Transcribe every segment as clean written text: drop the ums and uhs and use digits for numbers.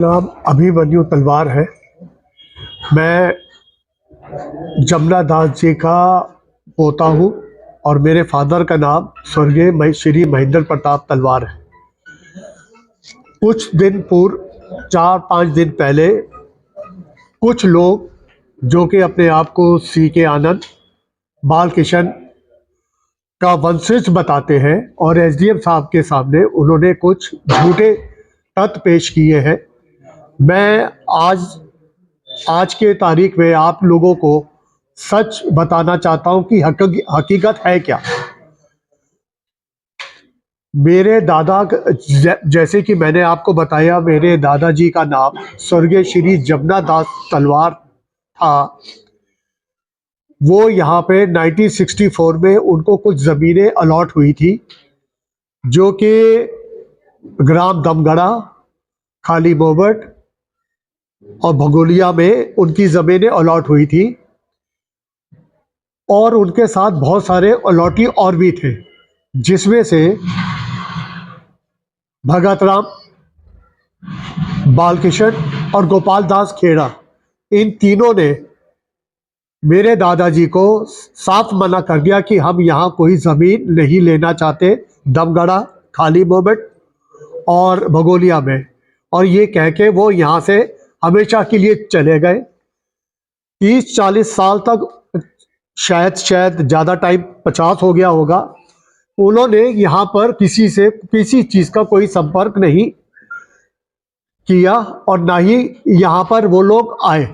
नाम अभिमन्यु तलवार है। मैं जमुना दास जी का पोता हूँ और मेरे फादर का नाम स्वर्गीय श्री महेंद्र प्रताप तलवार है। कुछ दिन पूर्व 4-5 दिन पहले कुछ लोग जो कि अपने आप को सी के आनंद बाल किशन का वंशज बताते हैं और एसडीएम साहब के सामने उन्होंने कुछ झूठे तथ्य पेश किए हैं। मैं आज के तारीख में आप लोगों को सच बताना चाहता हूं कि हकीकत है क्या। मेरे दादा जैसे कि मैंने आपको बताया, मेरे दादाजी का नाम स्वर्गीय श्री जमुना दास तलवार था। वो यहाँ पे 1964 में उनको कुछ ज़मीनें अलॉट हुई थी जो कि ग्राम दमगढ़ा, खाली बोबट और भगोलिया में उनकी ज़मीनें अलॉट हुई थी और उनके साथ बहुत सारे अलॉटी और भी थे, जिसमें से भगत राम, बालकिशन और गोपाल दास खेड़ा, इन तीनों ने मेरे दादाजी को साफ मना कर दिया कि हम यहाँ कोई ज़मीन नहीं लेना चाहते दमगढ़ा, खाली बोबट और भगोलिया में। और ये कह के वो यहाँ से हमेशा के लिए चले गए। 30-40 साल तक, शायद ज़्यादा टाइम 50 हो गया होगा, उन्होंने यहाँ पर किसी से किसी चीज़ का कोई संपर्क नहीं किया और ना ही यहाँ पर वो लोग आए।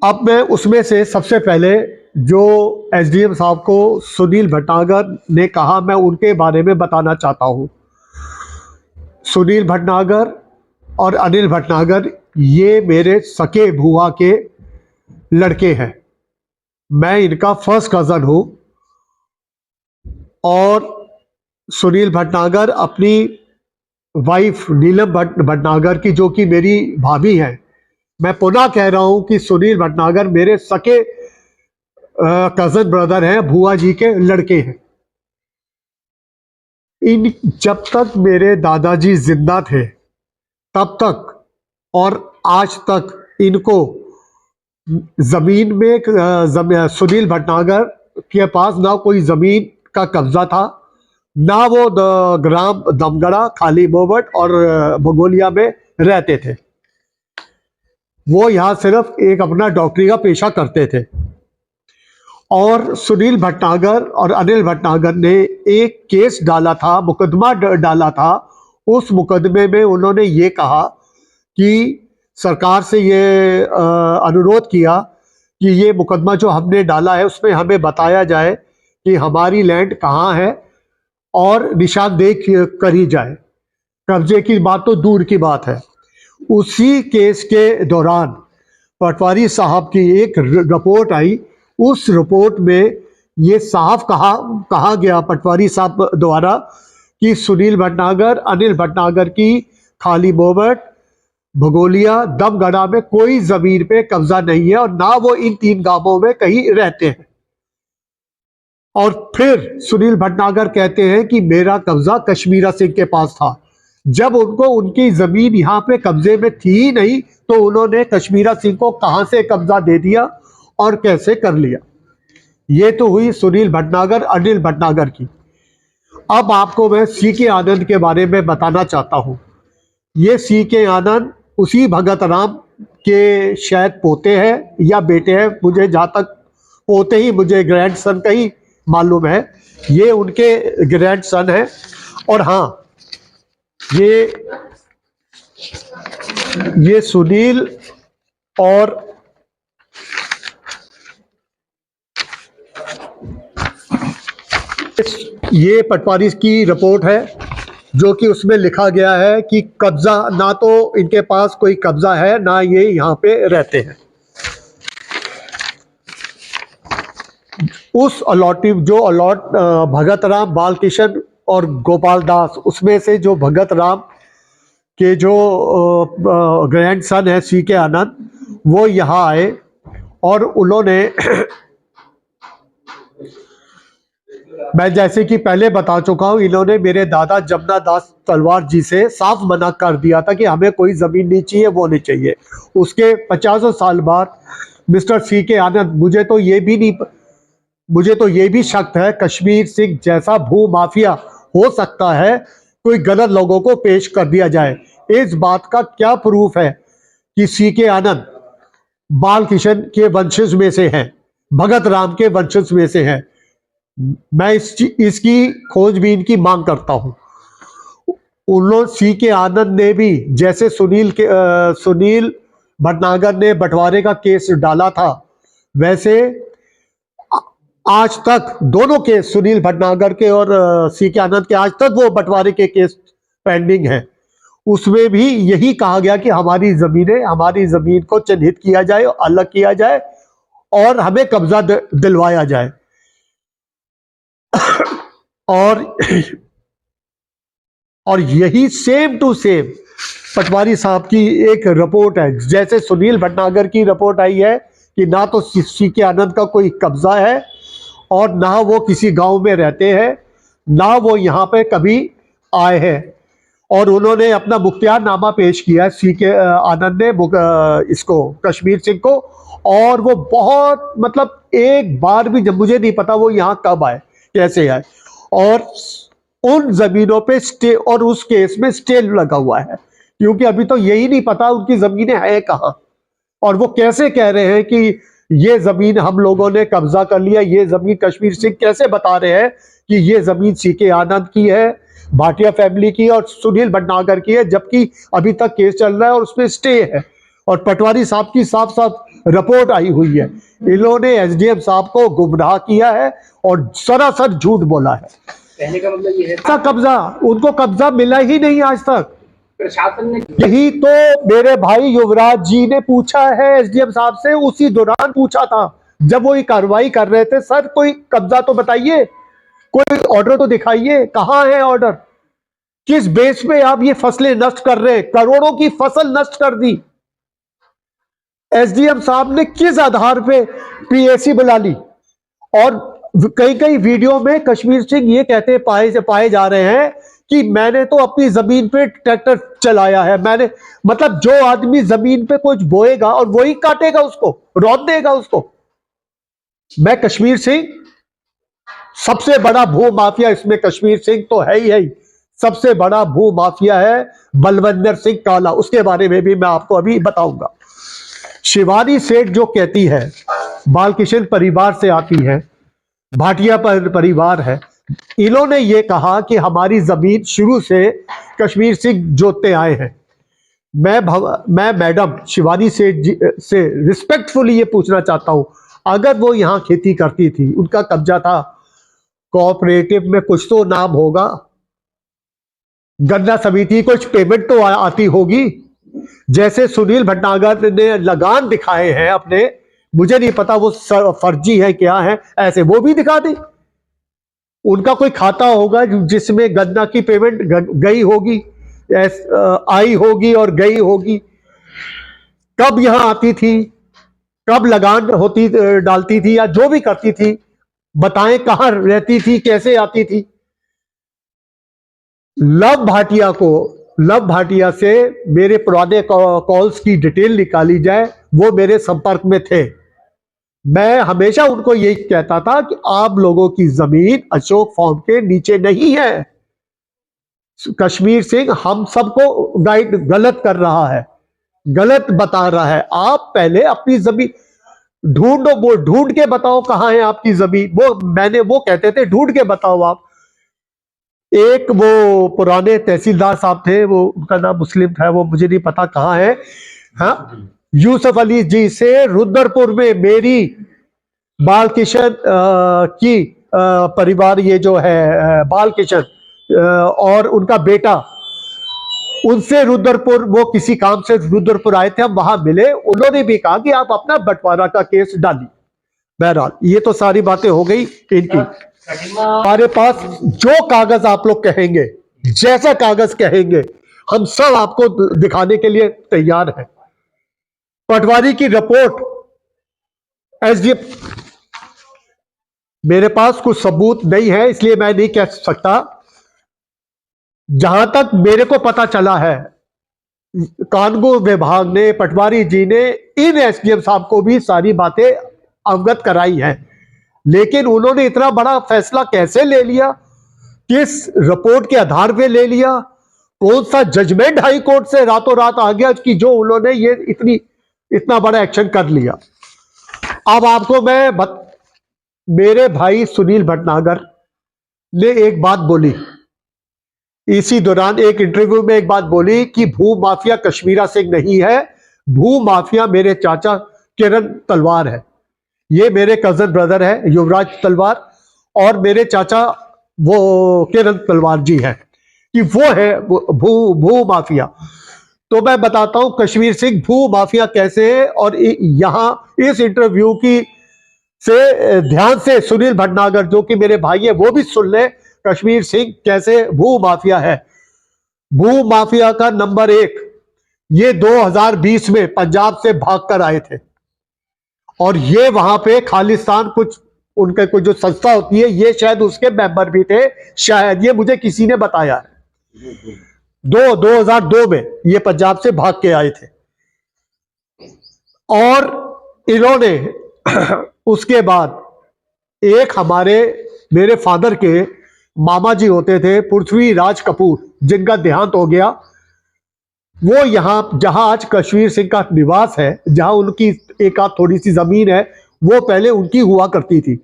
अब मैं उसमें से सबसे पहले जो एसडीएम साहब को सुनील भटनागर ने कहा, मैं उनके बारे में बताना चाहता हूँ। सुनील भटनागर और अनिल भटनागर ये मेरे सके बुआ के लड़के हैं। मैं इनका फर्स्ट कज़न हूँ और सुनील भटनागर अपनी वाइफ नीलम भटनागर की, जो कि मेरी भाभी है, मैं पुनः कह रहा हूं कि सुनील भटनागर मेरे सके कजन ब्रदर हैं, बुआ जी के लड़के हैं। इन जब तक मेरे दादाजी जिंदा थे तब तक और आज तक इनको जमीन में सुनील भटनागर के पास ना कोई जमीन का कब्जा था, ना वो ग्राम दमगढ़ा, खाली बोबट और भगोलिया में रहते थे। वो यहाँ सिर्फ एक अपना डॉक्टरी का पेशा करते थे। और सुनील भटनागर और अनिल भटनागर ने एक केस डाला था, मुकदमा डाला था। उस मुकदमे में उन्होंने ये कहा कि सरकार से ये अनुरोध किया कि ये मुकदमा जो हमने डाला है उसमें हमें बताया जाए कि हमारी लैंड कहाँ है और निशानदेही करी जाए। कब्जे की बात तो दूर की बात है। उसी केस के दौरान पटवारी साहब की एक रिपोर्ट आई। उस रिपोर्ट में ये साफ कहा गया पटवारी साहब द्वारा कि सुनील भटनागर, अनिल भटनागर की खाली बोबट, भगोलिया, दमगढ़ा में कोई जमीन पे कब्जा नहीं है और ना वो इन 3 गांवों में कहीं रहते हैं। और फिर सुनील भटनागर कहते हैं कि मेरा कब्जा कश्मीरा सिंह के पास था। जब उनको उनकी जमीन यहाँ पे कब्जे में थी ही नहीं तो उन्होंने कश्मीरा सिंह को कहां से कब्जा दे दिया और कैसे कर लिया। ये तो हुई सुनील भटनागर, अनिल भटनागर की। अब आपको मैं सी के आनंद के बारे में बताना चाहता हूं। ये सी के आनंद उसी भगत राम के शायद पोते हैं या बेटे हैं। मुझे जहां तक पोते ही, मुझे ग्रैंडसन का ही मालूम है। ये उनके ग्रैंडसन है। और हाँ, ये सुनील और ये पटवारी की रिपोर्ट है जो कि उसमें लिखा गया है कि कब्जा, ना तो इनके पास कोई कब्जा है ना ये यहाँ पे रहते हैं। उस भगत राम, बालकिशन और गोपाल दास, उसमें से जो भगत राम के जो ग्रैंडसन है सी के आनंद, वो यहाँ आए और उन्होंने मैं जैसे कि पहले बता चुका हूं, इन्होंने मेरे दादा जमुना दास तलवार जी से साफ मना कर दिया था कि हमें कोई जमीन नहीं चाहिए, वो नहीं चाहिए। उसके 50 साल बाद मिस्टर सी के आनंद, मुझे तो ये भी शक है कश्मीर सिंह जैसा भू माफिया हो सकता है, कोई गलत लोगों को पेश कर दिया जाए। इस बात का क्या प्रूफ है कि सी के आनंद बाल किशन के वंशज में से हैं, भगत राम के वंशज में से हैं? मैं इसकी खोजबीन की मांग करता हूं। उन लोग सी के आनंद ने भी, जैसे सुनील भटनागर ने बंटवारे का केस डाला था, वैसे आज तक दोनों केस, सुनील भटनागर के और सी के आनंद के, आज तक वो बंटवारे के केस पेंडिंग है। उसमें भी यही कहा गया कि हमारी जमीन को चिन्हित किया जाए, अलग किया जाए और हमें कब्जा दिलवाया जाए। और और यही सेम टू सेम पटवारी साहब की एक रिपोर्ट है। जैसे सुनील भटनागर की रिपोर्ट आई है कि ना तो सी के आनंद का कोई कब्जा है और ना वो किसी गांव में रहते हैं, ना वो यहाँ पे कभी आए हैं। और उन्होंने अपना मुख्तियारनामा पेश किया है सी के आनंद ने इसको, कश्मीर सिंह को। और वो बहुत, मतलब एक बार भी, जब मुझे नहीं पता वो यहाँ कब आए, कैसे आए, और उन जमीनों पे स्टे, और उस केस में स्टे लगा हुआ है, क्योंकि अभी तो यही नहीं पता उनकी जमीनें हैं कहाँ। और वो कैसे कह रहे हैं कि ये जमीन हम लोगों ने कब्जा कर लिया, ये जमीन कश्मीर सिंह कैसे बता रहे हैं कि ये जमीन सी के आनंद की है, भाटिया फैमिली की और सुनील भटनागर की है, जबकि अभी तक केस चल रहा है और उसमें स्टे है। और पटवारी साहब की साफ साफ रिपोर्ट आई हुई है। इन्होंने एसडीएम साहब को गुमराह किया है और सरासर झूठ बोला है। कहने का मतलब ये है कब्जा, उनको कब्जा मिला ही नहीं आज तक। प्रशासन ने, यही तो मेरे भाई युवराज जी ने पूछा है एसडीएम साहब से, उसी दौरान पूछा था जब वो ये कार्रवाई कर रहे थे, सर कोई कब्जा तो बताइए, कोई ऑर्डर तो दिखाइए, कहां है ऑर्डर, किस बेस पे आप ये फसलें नष्ट कर रहे हैं, करोड़ों की फसल नष्ट कर दी। एसडीएम साहब ने किस आधार पे पीएसी बुला ली? और कई कई वीडियो में कश्मीर सिंह ये कहते पाए जा रहे हैं कि मैंने तो अपनी जमीन पे ट्रैक्टर चलाया है, मैंने, मतलब जो आदमी जमीन पे कुछ बोएगा और वही काटेगा उसको, रौंद देगा उसको। मैं कश्मीर सिंह, सबसे बड़ा भू माफिया इसमें कश्मीर सिंह तो है ही, सबसे बड़ा भू माफिया है बलविंदर सिंह काला, उसके बारे में भी मैं आपको अभी बताऊंगा। शिवानी सेठ जो कहती है बालकिशन परिवार से आती है, भाटिया परिवार है, इन्होंने ये कहा कि हमारी जमीन शुरू से कश्मीर सिंह जोतते आए हैं। मैं मैडम शिवानी सेठ जी से रिस्पेक्टफुली ये पूछना चाहता हूं, अगर वो यहां खेती करती थी, उनका कब्जा था, कोऑपरेटिव में कुछ तो नाम होगा, गन्ना समिति कुछ पेमेंट तो आती होगी। जैसे सुनील भटनागर ने लगान दिखाए हैं अपने, मुझे नहीं पता वो फर्जी है क्या है, ऐसे वो भी दिखा दे। उनका कोई खाता होगा जिसमें गन्ना की पेमेंट गई होगी, आई होगी और गई होगी, कब यहां आती थी, कब लगान होती डालती थी या जो भी करती थी, बताएं कहां रहती थी, कैसे आती थी। लव भाटिया से मेरे पुराने कॉल्स की डिटेल निकाली जाए, वो मेरे संपर्क में थे। मैं हमेशा उनको यही कहता था कि आप लोगों की जमीन अशोक फॉर्म के नीचे नहीं है। कश्मीर सिंह हम सबको गाइड गलत कर रहा है, गलत बता रहा है। आप पहले अपनी जमीन ढूंढो, वो ढूंढ के बताओ कहां है आपकी जमीन। वो कहते थे ढूंढ के बताओ आप। एक वो पुराने तहसीलदार साहब थे, वो उनका नाम मुस्लिम था, वो मुझे नहीं पता कहाँ है, हाँ, यूसुफ अली जी से रुद्रपुर में मेरी बालकिशन की परिवार, ये जो है बालकिशन और उनका बेटा, उनसे रुद्रपुर, वो किसी काम से रुद्रपुर आए थे, हम वहां मिले, उन्होंने भी कहा कि आप अपना बंटवारा का केस डालिए। बहरहाल ये तो सारी बातें हो गई इनकी। हमारे पास जो कागज आप लोग कहेंगे, जैसा कागज कहेंगे, हम सब आपको दिखाने के लिए तैयार हैं। पटवारी की रिपोर्ट एसडीएम मेरे पास कुछ सबूत नहीं है, इसलिए मैं नहीं कह सकता। जहां तक मेरे को पता चला है, कानून विभाग ने, पटवारी जी ने इन एसडीएम साहब को भी सारी बातें अवगत कराई हैं, लेकिन उन्होंने इतना बड़ा फैसला कैसे ले लिया, किस रिपोर्ट के आधार पे ले लिया, कौन सा जजमेंट हाई कोर्ट से रातों रात आ गया कि जो उन्होंने ये इतना बड़ा एक्शन कर लिया। अब आपको मेरे भाई सुनील भटनागर ने एक बात बोली, इसी दौरान एक इंटरव्यू में एक बात बोली कि भू माफिया कश्मीरा सिंह नहीं है, भू माफिया मेरे चाचा किरण तलवार है। ये मेरे कजन ब्रदर है युवराज तलवार, और मेरे चाचा वो किरण तलवार जी है, कि वो है भू माफिया। तो मैं बताता हूं कश्मीर सिंह भू माफिया कैसे है, और यहां इस इंटरव्यू की से ध्यान से सुनील भटनागर जो कि मेरे भाई है वो भी सुन ले, कश्मीर सिंह कैसे भू माफिया है। भू माफिया का नंबर 1, ये 2020 में पंजाब से भागकर आए थे, और ये वहां पे खालिस्तान कुछ उनके कुछ जो संस्था होती है, ये शायद उसके मेंबर भी थे, शायद, ये मुझे किसी ने बताया है। 2002 में ये पंजाब से भाग के आए थे, और इन्होंने उसके बाद एक मेरे फादर के मामा जी होते थे पृथ्वीराज कपूर, जिनका देहांत हो गया, वो यहां जहां आज कश्मीर सिंह का निवास है, जहां उनकी एक आध थोड़ी सी जमीन है, वो पहले उनकी हुआ करती थी।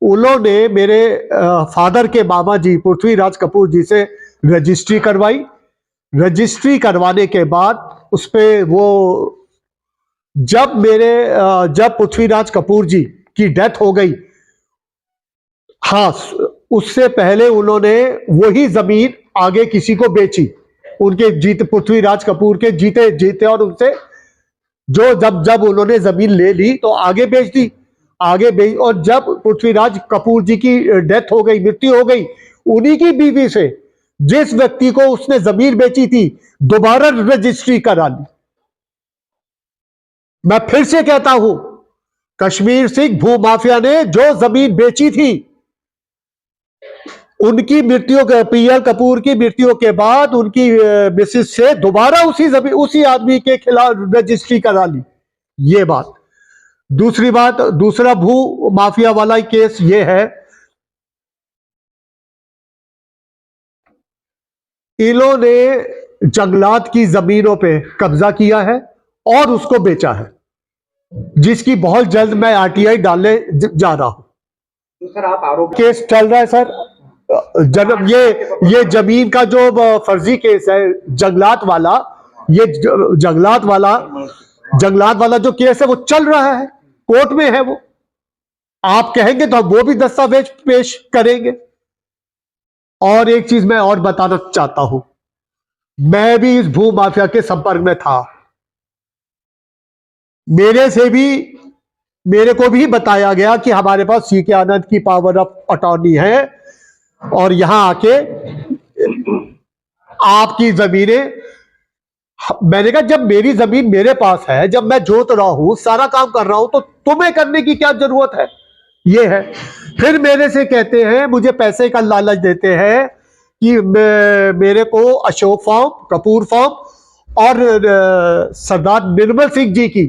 उन्होंने मेरे फादर के मामा जी पृथ्वीराज कपूर जी से रजिस्ट्री करवाई। रजिस्ट्री करवाने के बाद उस पर वो जब पृथ्वीराज कपूर जी की डेथ हो गई, हाँ, उससे पहले उन्होंने वही जमीन आगे किसी को बेची, उनके पृथ्वीराज कपूर के जीते जीते, और उनसे जब उन्होंने जमीन ले ली तो आगे बेच दी, और जब पृथ्वीराज कपूर जी की डेथ हो गई, मृत्यु हो गई, उन्हीं की बीवी से जिस व्यक्ति को उसने जमीन बेची थी दोबारा रजिस्ट्री करा ली। मैं फिर से कहता हूं, कश्मीर सिंह भू माफिया ने जो जमीन बेची थी, उनकी मृत्यु के पीएल कपूर की मृत्यु के बाद उनकी मिसेस से दोबारा उसी आदमी के खिलाफ रजिस्ट्री करा ली। ये बात। दूसरी बात, दूसरा भू माफिया वाला केस ये है, इन्होंने जंगलात की जमीनों पे कब्जा किया है और उसको बेचा है, जिसकी बहुत जल्द मैं आरटीआई डालने जा रहा हूं। तो सर आप आरोप केस चल रहा है सर, ये जमीन का जो फर्जी केस है जंगलात वाला, ये जंगलात वाला जो केस है वो चल रहा है, कोर्ट में है वो। आप कहेंगे तो वो भी दस्तावेज पेश करेंगे। और एक चीज मैं और बताना चाहता हूं, मैं भी इस भू माफिया के संपर्क में था। मेरे को भी बताया गया कि हमारे पास सी के आनंद की पावर ऑफ अटॉर्नी है, और यहां आके आपकी जमीनें, मैंने कहा जब मेरी जमीन मेरे पास है, जब मैं जोत रहा हूं, सारा काम कर रहा हूं, तो तुम्हें करने की क्या जरूरत है। ये है। फिर मेरे से कहते हैं, मुझे पैसे का लालच देते हैं कि मेरे को अशोक फार्म, कपूर फार्म और सरदार निर्मल सिंह जी की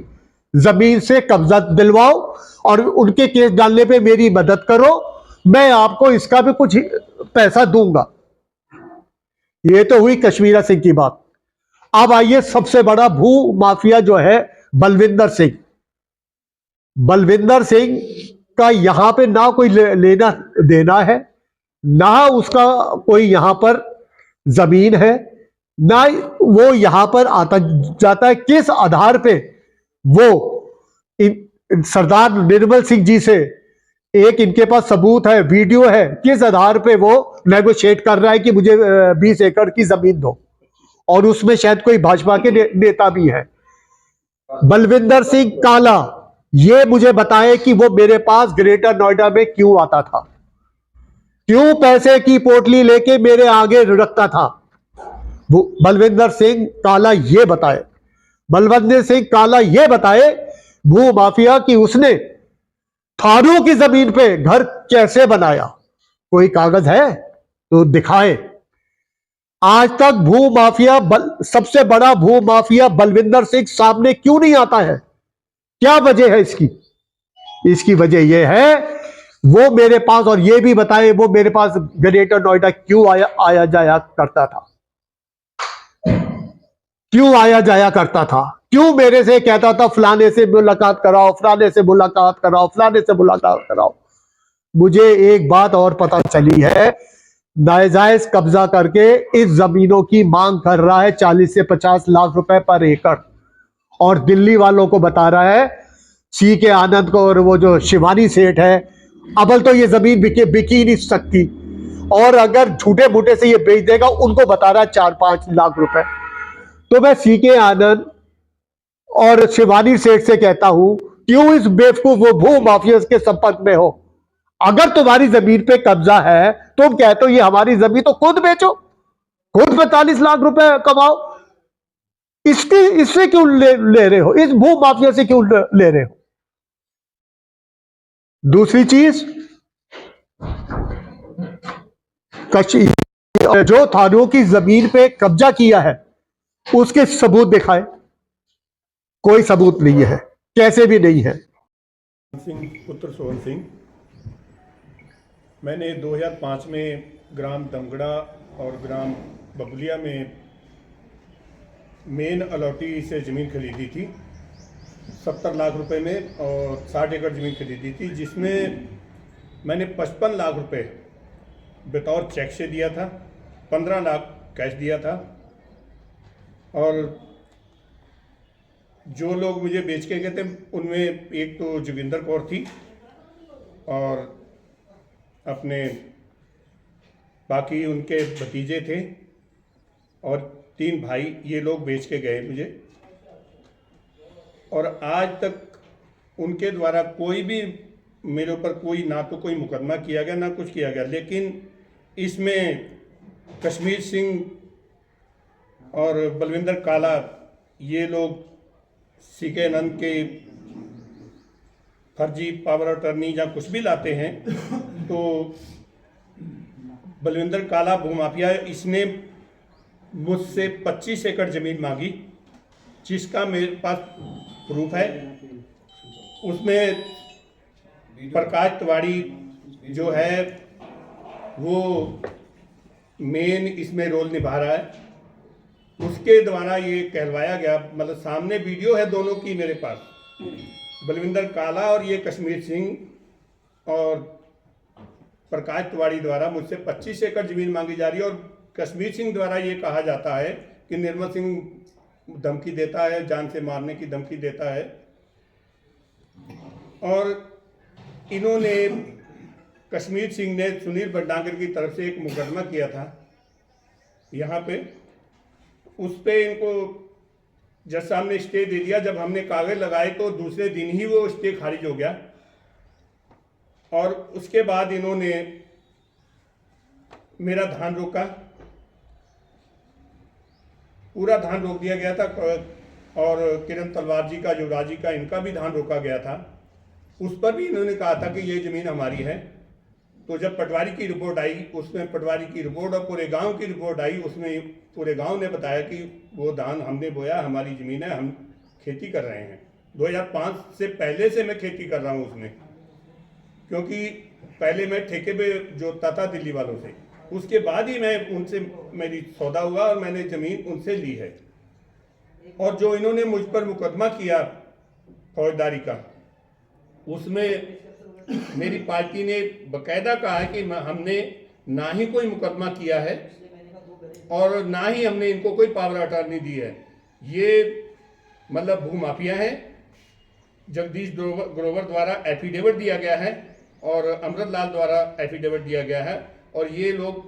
जमीन से कब्जा दिलवाओ और उनके केस डालने पे मेरी मदद करो, मैं आपको इसका भी कुछ पैसा दूंगा। ये तो हुई कश्मीरा सिंह की बात। अब आइए सबसे बड़ा भू माफिया जो है बलविंदर सिंह। बलविंदर सिंह का यहां पे ना कोई लेना देना है, ना उसका कोई यहां पर जमीन है, ना वो यहां पर आता जाता है। किस आधार पे वो सरदार निर्मल सिंह जी से, एक इनके पास सबूत है, वीडियो है, किस आधार पे वो नेगोशिएट कर रहा है कि मुझे 20 एकड़ की जमीन दो, और उसमें शायद कोई भाजपा के नेता भी है। बलविंदर सिंह काला, ये मुझे बताए कि वो मेरे पास ग्रेटर नोएडा में क्यों आता था, क्यों पैसे की पोटली लेके मेरे आगे रखता था। बलविंदर सिंह काला ये बताए, बलविंदर सिंह काला ये बताए भू माफिया, कि उसने थानों की जमीन पे घर कैसे बनाया? कोई कागज है तो दिखाए। आज तक भू माफिया सबसे बड़ा भू माफिया बलविंदर सिंह सामने क्यों नहीं आता है? क्या वजह है इसकी? इसकी वजह यह है, वो मेरे पास, और ये भी बताए, वो मेरे पास ग्रेटर नोएडा क्यों आया जाया करता था? क्यों आया जाया करता था? क्यों मेरे से कहता था फलाने से मुलाकात कराओ, फलाने से मुलाकात कराओ, फलाने से मुलाकात कराओ? मुझे एक बात और पता चली है, नाजायज कब्जा करके इस जमीनों की मांग कर रहा है 40 से 50 लाख रुपए पर एकड़, और दिल्ली वालों को बता रहा है, सी के आनंद को और वो जो शिवानी सेठ है, अबल तो ये जमीन बिक ही नहीं सकती, और अगर झूठे मूठे से ये बेच देगा, उनको बता रहा है 4-5 लाख रुपए। तो मैं सी के आनंद और शिवानी सेठ से कहता हूं, क्यों इस बेवकूफ वो भू माफिया के संपर्क में हो? अगर तुम्हारी जमीन पे कब्जा है, तुम कहते हो ये हमारी जमीन, तो खुद बेचो, खुद 45 लाख रुपए कमाओ। इससे क्यों ले रहे हो? इस भू माफिया से क्यों ले रहे हो? दूसरी चीज, जो थानों की जमीन पे कब्जा किया है, उसके सबूत दिखाए। कोई सबूत नहीं है, कैसे भी नहीं है। सिंह पुत्र सोहन सिंह, मैंने 2005 में ग्राम दमगड़ा और ग्राम बबुलिया में मेन अलॉटी से ज़मीन खरीदी थी 70 लाख रुपए में, और 60 एकड़ ज़मीन खरीदी थी, जिसमें मैंने 55 लाख रुपए बतौर चेक से दिया था, 15 लाख कैश दिया था, और जो लोग मुझे बेच के गए थे उनमें एक तो जोगिंदर कौर थी, और अपने बाकी उनके भतीजे थे, और 3 भाई, ये लोग बेच के गए मुझे। और आज तक उनके द्वारा कोई भी मेरे ऊपर कोई, ना तो कोई मुकदमा किया गया ना कुछ किया गया, लेकिन इसमें कश्मीर सिंह और बलविंदर काला, ये लोग सीके आनंद के फर्जी पावर ऑफ अटर्नी या कुछ भी लाते हैं, तो बलविंदर काला भूमाफिया, इसने मुझसे 25 एकड़ ज़मीन मांगी, जिसका मेरे पास प्रूफ है। उसमें प्रकाश तिवारी जो है वो मेन इसमें रोल निभा रहा है, उसके द्वारा ये कहलवाया गया, मतलब सामने वीडियो है दोनों की मेरे पास, बलविंदर काला और ये कश्मीर सिंह और प्रकाश तिवारी द्वारा मुझसे 25 एकड़ ज़मीन मांगी जा रही है, और कश्मीर सिंह द्वारा ये कहा जाता है कि निर्मल सिंह धमकी देता है, जान से मारने की धमकी देता है। और इन्होंने, कश्मीर सिंह ने सुनील भटनागर की तरफ से एक मुकदमा किया था यहाँ पे, उस पे इनको जज साहब ने स्टे दे दिया। जब हमने कागज लगाए तो दूसरे दिन ही वो स्टे खारिज हो गया, और उसके बाद इन्होंने मेरा धान रोका, पूरा धान रोक दिया गया था, और किरण तलवार जी का, युवराज जी का, इनका भी धान रोका गया था। उस पर भी इन्होंने कहा था कि ये ज़मीन हमारी है। तो जब पटवारी की रिपोर्ट आई, उसमें पटवारी की रिपोर्ट और पूरे गांव की रिपोर्ट आई, उसमें पूरे गांव ने बताया कि वो धान हमने बोया, हमारी ज़मीन है, हम खेती कर रहे हैं। 2005 से पहले से मैं खेती कर रहा हूँ उसमें, क्योंकि पहले मैं ठेके पे जोतता था दिल्ली वालों से, उसके बाद ही मैं उनसे, मेरी सौदा हुआ और मैंने ज़मीन उनसे ली है। और जो इन्होंने मुझ पर मुकदमा किया फौजदारी का, उसमें मेरी पार्टी ने बकायदा कहा है कि हमने ना ही कोई मुकदमा किया है और ना ही हमने इनको कोई पावर अटॉर्नी दी है। ये मतलब भूमाफिया है। जगदीश ग्रोवर द्वारा एफिडेविट दिया गया है और अमृत लाल द्वारा एफिडेविट दिया गया है, और ये लोग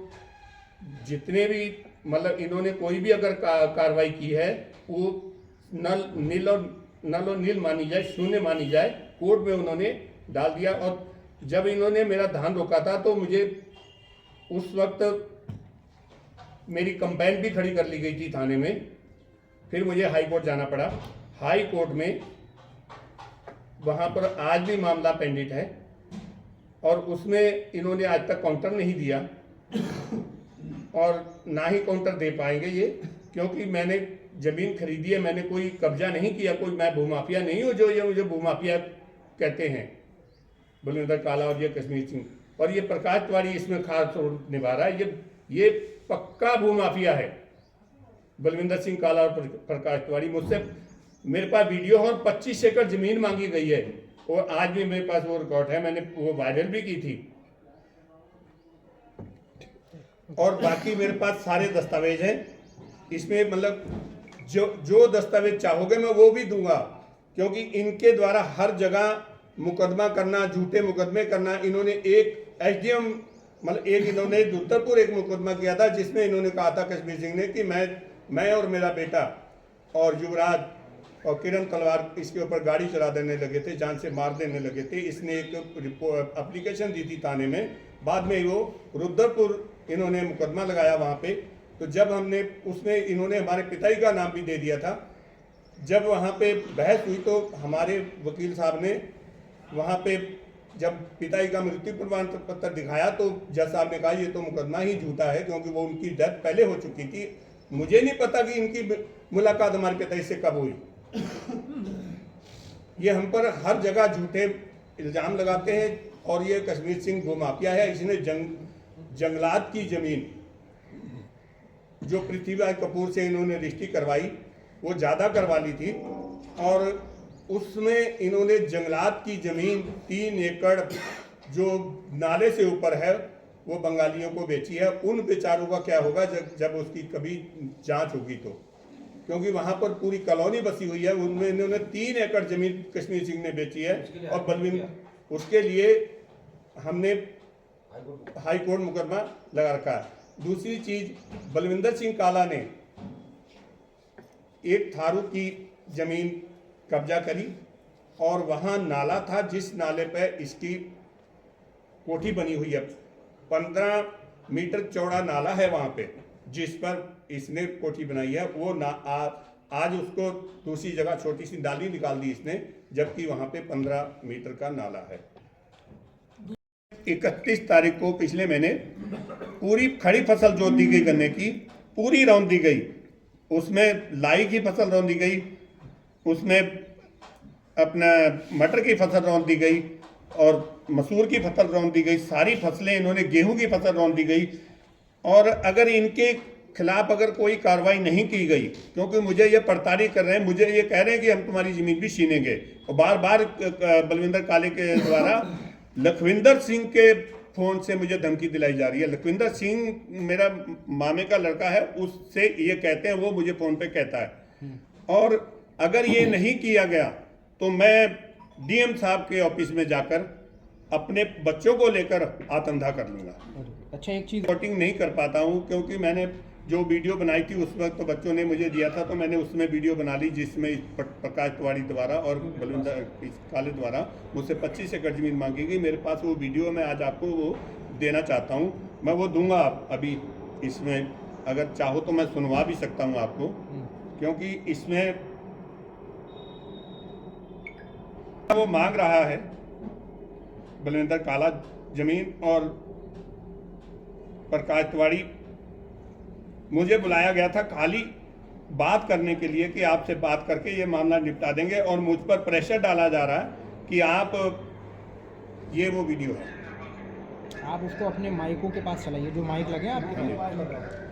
जितने भी, मतलब इन्होंने कोई भी अगर कार्रवाई की है वो नल और नील मानी जाए, शून्य मानी जाए, कोर्ट में उन्होंने डाल दिया। और जब इन्होंने मेरा धान रोका था तो मुझे उस वक्त मेरी कंप्लेंट भी खड़ी कर ली गई थी थाने में, फिर मुझे हाई कोर्ट जाना पड़ा। हाई कोर्ट में वहाँ पर आज भी मामला पेंडिंग है और उसमें इन्होंने आज तक काउंटर नहीं दिया और ना ही काउंटर दे पाएंगे ये, क्योंकि मैंने ज़मीन खरीदी है, मैंने कोई कब्जा नहीं किया, कोई मैं भूमाफिया नहीं हूँ जो ये मुझे भूमाफिया कहते हैं बलविंदर काला और ये कश्मीर सिंह। और ये प्रकाश तिवारी इसमें खास रोल निभा रहा है। ये पक्का भूमाफिया है बलविंदर सिंह काला और प्रकाश तिवारी। मुझसे मेरे पास वीडियो और 25 एकड़ जमीन मांगी गई है और आज भी मेरे पास वो रिकॉर्ड है, मैंने वो वायरल भी की थी। और बाकी मेरे पास सारे दस्तावेज हैं इसमें, मतलब जो दस्तावेज चाहोगे मैं वो भी दूंगा, क्योंकि इनके द्वारा हर जगह मुकदमा करना, झूठे मुकदमे करना। इन्होंने एक एसडीएम मतलब एक इन्होंने रुद्रपुर एक मुकदमा किया था जिसमें इन्होंने कहा था कश्मीर सिंह ने कि मैं और मेरा बेटा और युवराज और किरण तलवार इसके ऊपर गाड़ी चला देने लगे थे, जान से मार देने लगे थे। इसने एक एप्लीकेशन दी थी थाने में, बाद में वो रुद्रपुर इन्होंने मुकदमा लगाया वहाँ पे। तो जब हमने उसमें इन्होंने हमारे पिताजी का नाम भी दे दिया था। जब वहाँ पे बहस हुई तो हमारे वकील साहब ने वहाँ पे जब पिताजी का मृत्यु प्रमाण पत्र दिखाया तो जज साहब ने कहा ये तो मुकदमा ही झूठा है, क्योंकि वो उनकी डेथ पहले हो चुकी थी। मुझे नहीं पता कि इनकी मुलाकात हमारे पिताजी से कब हुई। ये हम पर हर जगह झूठे इल्ज़ाम लगाते हैं और ये कश्मीर सिंह भूमाफिया है। इसने जंगलात की ज़मीन जो पृथ्वीराज कपूर से इन्होंने रजिस्ट्री करवाई वो ज़्यादा करवा ली थी और उसमें इन्होंने जंगलात की ज़मीन 3 एकड़ जो नाले से ऊपर है वो बंगालियों को बेची है। उन बेचारों का क्या होगा जब उसकी कभी जांच होगी तो, क्योंकि वहाँ पर पूरी कॉलोनी बसी हुई है। उनमें इन्होंने 3 एकड़ ज़मीन कश्मीर सिंह ने बेची है और बलविंदर उसके लिए हमने हाई कोर्ट मुकदमा लगा रखा है। दूसरी चीज़, बलविंदर सिंह काला ने एक थारू की ज़मीन कब्जा करी और वहाँ नाला था जिस नाले पे इसकी कोठी बनी हुई है। 15 मीटर चौड़ा नाला है वहाँ पे जिस पर इसने कोठी बनाई है। वो आज उसको दूसरी जगह छोटी सी नाली निकाल दी इसने, जबकि वहाँ पे 15 मीटर का नाला है। 31 तारीख को पिछले महीने पूरी खड़ी फसल जोत दी गई, गन्ने की पूरी रौंद दी गई, उसमें लाई की फसल रौंद दी गई, उसमें अपना मटर की फसल रौंद दी गई और मसूर की फसल रौंद दी गई। सारी फसलें इन्होंने, गेहूं की फसल रौंद दी गई। और अगर इनके खिलाफ अगर कोई कार्रवाई नहीं की गई, क्योंकि मुझे ये पड़ताली कर रहे हैं, मुझे ये कह रहे हैं कि हम तुम्हारी ज़मीन भी छीनेंगे, और बार बार बलविंदर काले के द्वारा लखविंदर सिंह के फ़ोन से मुझे धमकी दिलाई जा रही है। लखविंदर सिंह मेरा मामे का लड़का है, उससे ये कहते हैं, वो मुझे फ़ोन पे कहता है। और अगर ये नहीं किया गया तो मैं डीएम साहब के ऑफिस में जाकर अपने बच्चों को लेकर आत्मदाह कर लूँगा। अच्छा, एक चीज़ रिपोर्टिंग नहीं कर पाता हूँ क्योंकि मैंने जो वीडियो बनाई थी उस वक्त तो बच्चों ने मुझे दिया था, तो मैंने उसमें वीडियो बना ली जिसमें प्रकाश तिवारी द्वारा और बलविंदर काले द्वारा मुझसे 25 एकड़ ज़मीन मांगी गई। मेरे पास वो वीडियो मैं आज आपको वो देना चाहता हूँ, मैं वो दूंगा अभी। इसमें अगर चाहो तो मैं सुनवा भी सकता हूँ आपको, क्योंकि इसमें वो मांग रहा है बलविंदर काला ज़मीन और प्रकाश तिवारी। मुझे बुलाया गया था खाली बात करने के लिए कि आपसे बात करके ये मामला निपटा देंगे, और मुझ पर प्रेशर डाला जा रहा है कि आप, ये वो वीडियो है, आप उसको अपने माइकों के पास चलाइए, जो माइक लगे हैं आपके पास।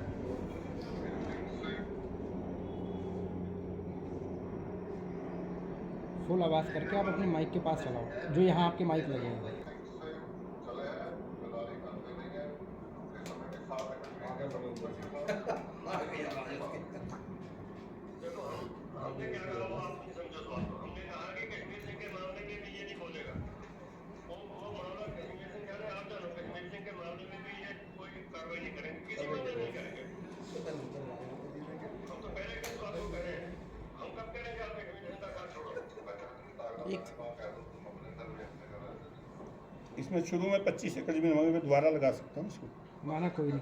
फुल आवाज़ करके आप अपने माइक के पास चलाओ, जो यहाँ आपके माइक लगे हैं। इसमें शुरू में 25 एकड़ जमीन मैं दोबारा लगा सकता हूँ इसको, माना कोई नहीं।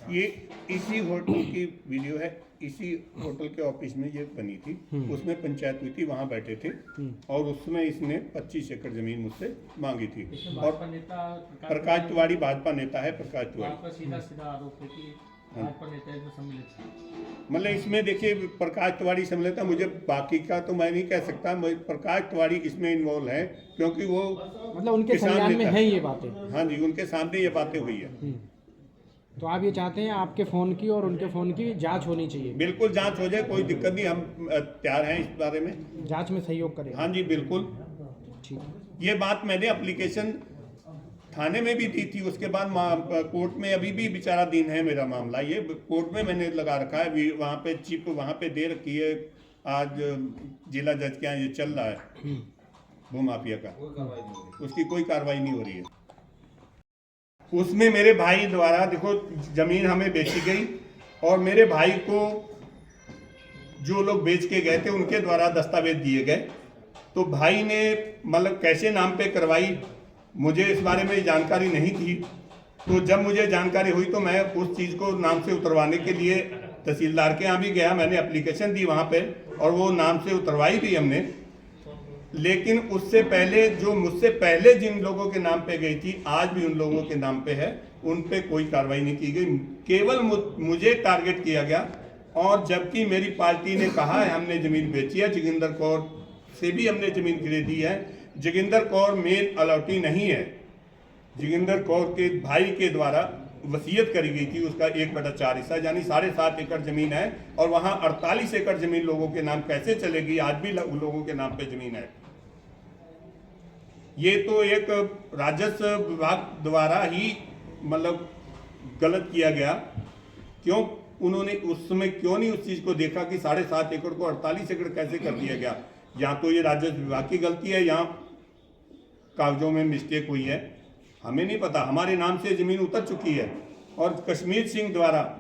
ये इसी होटल की वीडियो है, इसी होटल के ऑफिस में ये बनी थी। उसमें पंचायत हुई थी, वहाँ बैठे थे और उसमें इसने 25 एकड़ जमीन मुझसे मांगी थी। और प्रकाश तिवारी भाजपा नेता है, प्रकाश तिवारी सीधा सीधा आरोप है कि भाजपा नेता इसमें सम्मिलित है। मतलब इसमें देखिए प्रकाश तिवारी सम्मिलित है, मुझे बाकी का तो मैं नहीं कह सकता, प्रकाश तिवारी इसमें इन्वॉल्व है क्योंकि वो मतलब उनके संज्ञान में है ये बातें। हाँ जी, उनके सामने ये बातें हुई है। तो आप ये चाहते हैं आपके फ़ोन की और उनके फ़ोन की जांच होनी चाहिए? बिल्कुल जांच हो जाए, कोई दिक्कत नहीं, हम तैयार हैं इस बारे में, जांच में सहयोग करें। हाँ जी बिल्कुल। ठीक। ये बात मैंने एप्लीकेशन थाने में भी दी थी, उसके बाद कोर्ट में अभी भी बेचारा दिन है मेरा मामला, ये कोर्ट में मैंने लगा रखा है, वहाँ पे चिप वहाँ पे दे रखी है। आज जिला जज के यहाँ ये चल रहा है भूमाफिया का, उसकी कोई कार्रवाई नहीं हो रही है। उसमें मेरे भाई द्वारा देखो जमीन हमें बेची गई और मेरे भाई को जो लोग बेच के गए थे उनके द्वारा दस्तावेज दिए गए। तो भाई ने मतलब कैसे नाम पे करवाई, मुझे इस बारे में जानकारी नहीं थी। तो जब मुझे जानकारी हुई तो मैं उस चीज़ को नाम से उतरवाने के लिए तहसीलदार के यहाँ भी गया, मैंने एप्लीकेशन दी वहाँ पे और वो नाम से उतरवाई भी हमने। लेकिन उससे पहले जो मुझसे पहले जिन लोगों के नाम पे गई थी, आज भी उन लोगों के नाम पे है, उन पे कोई कार्रवाई नहीं की गई, केवल मुझे टारगेट किया गया। और जबकि मेरी पार्टी ने कहा है हमने ज़मीन बेची है, जोगिंदर कौर से भी हमने ज़मीन खरीदी है। जोगिंदर कौर मेन अलॉटी नहीं है, जोगिंदर कौर के भाई के द्वारा वसीयत करी गई थी, उसका 1/4 हिस्सा यानी 7.5 एकड़ जमीन है और वहाँ 48 एकड़ जमीन लोगों के नाम कैसे चलेगी, आज भी लोगों के नाम पे जमीन है। ये तो एक राजस्व विभाग द्वारा ही मतलब गलत किया गया। क्यों उन्होंने उस समय क्यों नहीं उस चीज़ को देखा कि 7.5 एकड़ को 48 एकड़ कैसे कर दिया गया। या तो ये राजस्व विभाग की गलती है या कागजों में मिस्टेक हुई है, हमें नहीं पता। हमारे नाम से ज़मीन उतर चुकी है और कश्मीर सिंह द्वारा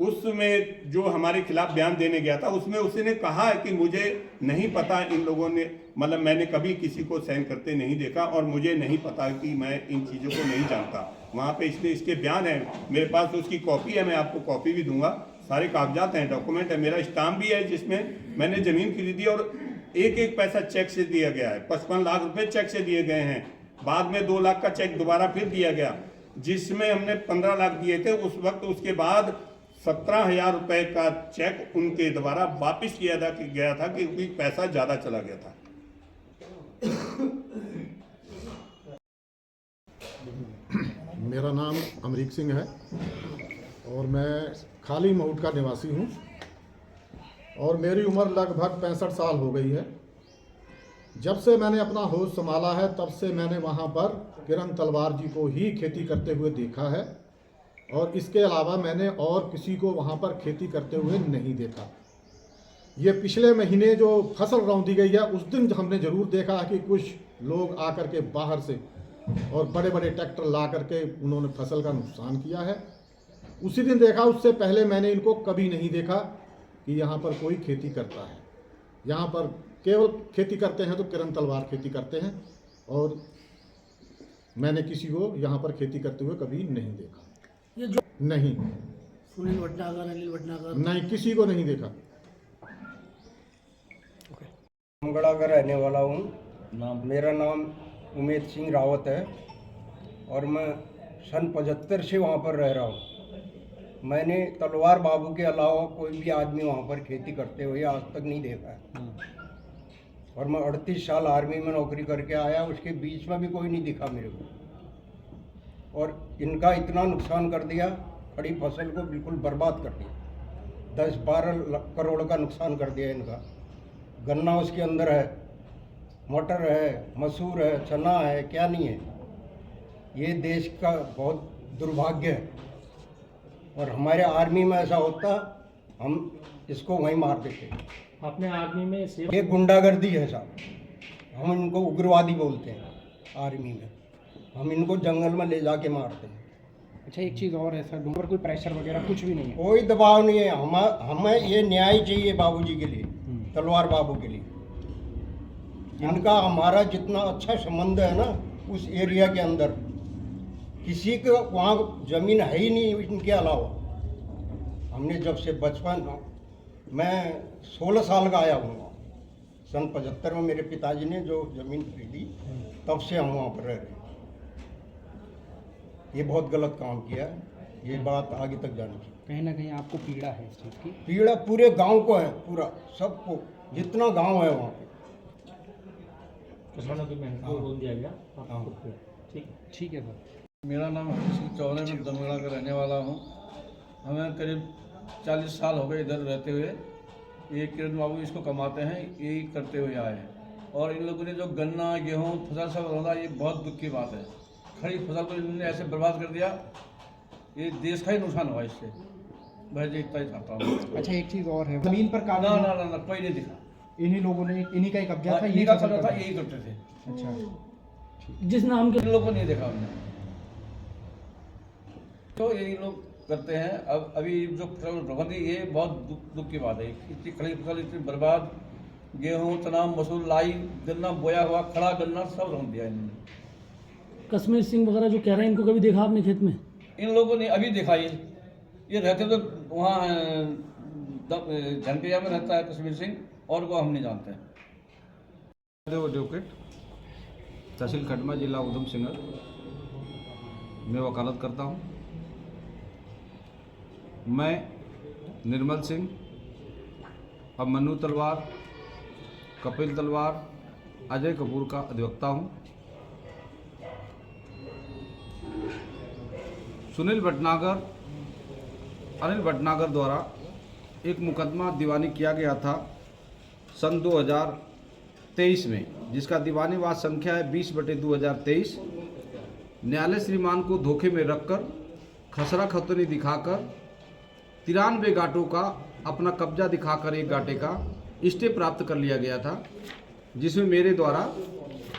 उसमें जो हमारे खिलाफ बयान देने गया था उसमें उसने कहा है कि मुझे नहीं पता, इन लोगों ने मतलब मैंने कभी किसी को साइन करते नहीं देखा और मुझे नहीं पता कि मैं इन चीज़ों को नहीं जानता। वहाँ पे इसके बयान है, मेरे पास उसकी कॉपी है, मैं आपको कॉपी भी दूंगा, सारे कागजात हैं, डॉक्यूमेंट है, मेरा स्टाम्प भी है जिसमें मैंने ज़मीन खरीदी और एक पैसा चेक से दिया गया है। 55 लाख रुपये चेक से दिए गए हैं, बाद में 2 लाख का चेक दोबारा फिर दिया गया जिसमें हमने 15 लाख दिए थे उस वक्त। उसके बाद 17,000 रुपये का चेक उनके द्वारा वापस किया गया था क्योंकि पैसा ज़्यादा चला गया था। मेरा नाम अमरीक सिंह है और मैं खाली महूट का निवासी हूँ और मेरी उम्र लगभग 65 साल हो गई है। जब से मैंने अपना होश संभाला है तब से मैंने वहाँ पर किरण तलवार जी को ही खेती करते हुए देखा है और इसके अलावा मैंने और किसी को वहाँ पर खेती करते हुए नहीं देखा। ये पिछले महीने जो फसल रौंदी गई है उस दिन हमने ज़रूर देखा है कि कुछ लोग आकर के बाहर से और बड़े बड़े ट्रैक्टर ला करके उन्होंने फसल का नुकसान किया है, उसी दिन देखा। उससे पहले मैंने इनको कभी नहीं देखा कि यहाँ पर कोई खेती करता है। यहाँ पर केवल खेती करते हैं तो किरण तलवार खेती करते हैं और मैंने किसी को यहाँ पर खेती करते हुए कभी नहीं देखा। ये जो नहीं, सुनील भटनागर, अनिल भटनागर, नहीं, किसी को नहीं देखा। रामगढ़ का रहने वाला हूँ। मेरा नाम उमेद सिंह रावत है और मैं सन 75 से वहाँ पर रह रहा हूँ। मैंने तलवार बाबू के अलावा कोई भी आदमी वहाँ पर खेती करते हुए आज तक नहीं देखा है और मैं 38 साल आर्मी में नौकरी करके आया, उसके बीच में भी कोई नहीं दिखा मेरे को। और इनका इतना नुकसान कर दिया, खड़ी फसल को बिल्कुल बर्बाद कर दिया। 10-12 करोड़ का नुकसान कर दिया इनका। गन्ना उसके अंदर है, मटर है, मसूर है, चना है, क्या नहीं है। ये देश का बहुत दुर्भाग्य है और हमारे आर्मी में ऐसा होता हम इसको वहीं मार देते। अपने आर्मी में सेवा ये गुंडागर्दी है साहब, हम इनको उग्रवादी बोलते हैं आर्मी में। हम इनको जंगल में ले जाके मारते हैं। अच्छा, एक चीज़ और है सर, ऊपर कोई प्रेशर वगैरह कुछ भी नहीं है? कोई दबाव नहीं है। हमें ये न्याय चाहिए बाबूजी के लिए, तलवार बाबू के लिए। इनका हमारा जितना अच्छा संबंध है ना, उस एरिया के अंदर किसी को वहाँ ज़मीन है ही नहीं इनके अलावा। हमने जब से बचपन, मैं 16 साल का आया हूँ, सन 75 में मेरे पिताजी ने जो ज़मीन खरीदी, तब से हम वहाँ पर रह रहे हैं। ये बहुत गलत काम किया है, ये बात आगे तक जानी चाहिए। कहीं ना कहीं आपको पीड़ा है इस चीज़ की। पीड़ा पूरे गांव को है, पूरा सबको, जितना गांव है वहाँ पे। किसानों की मेहनत को रोक दिया गया हाँ। ठीक है सर। मेरा नाम हरीश सिंह चौहान है, मैं दमगढ़ा का रहने वाला हूँ। हमें करीब 40 साल हो गए इधर रहते हुए। ये किरण बाबू इसको कमाते हैं, यही करते हुए आए हैं। और इन लोगों ने जो गन्ना गेहूँ फसल सब रौंदा, ये बहुत दुख की बात है। खड़ी फसल को इन्होंने ऐसे बर्बाद कर दिया, ये देश का ही नुकसान हुआ इससे। बस इतना ही चाहता हूँ। अच्छा, एक चीज़ और है, जमीन पर ना काबू ना ना ना कोई नहीं दिखा। इन्हीं लोगों ने, इन्हीं का ही कब्जा था, यही का करना था, यही करते थे। अच्छा, जिस नाम के इन लोगों को नहीं देखा हमने, तो यही लोग करते हैं। अब अभी जो फसल रोकती, ये बहुत दुख की बात है। इतनी खड़ी फसल इतनी बर्बाद, गेहूँ चना मसूर लाई गन्ना बोया हुआ खड़ा गन्ना सब रोक दिया इन्होंने। कश्मीर सिंह वगैरह जो कह रहे हैं, इनको कभी देखा आपने खेत में? इन लोगों ने अभी देखा, ये रहते तो वहाँ झंटिया में रहता है कश्मीर सिंह, और को हम नहीं जानते हैं। एडवोकेट तहसील खटमा, जिला उधम सिंह में वकालत करता हूँ। मैं निर्मल सिंह, अभिमन्यु तलवार, कपिल तलवार, अजय कपूर का अधिवक्ता हूँ। सुनील भटनागर, अनिल भटनागर द्वारा एक मुकदमा दीवानी किया गया था सन 2023 में, जिसका दीवानीवाद संख्या है 20/2023। न्यायालय श्रीमान को धोखे में रखकर, खसरा खतौनी दिखाकर, 93 गांठों का अपना कब्जा दिखाकर एक गांठे का स्टे प्राप्त कर लिया गया था, जिसमें मेरे द्वारा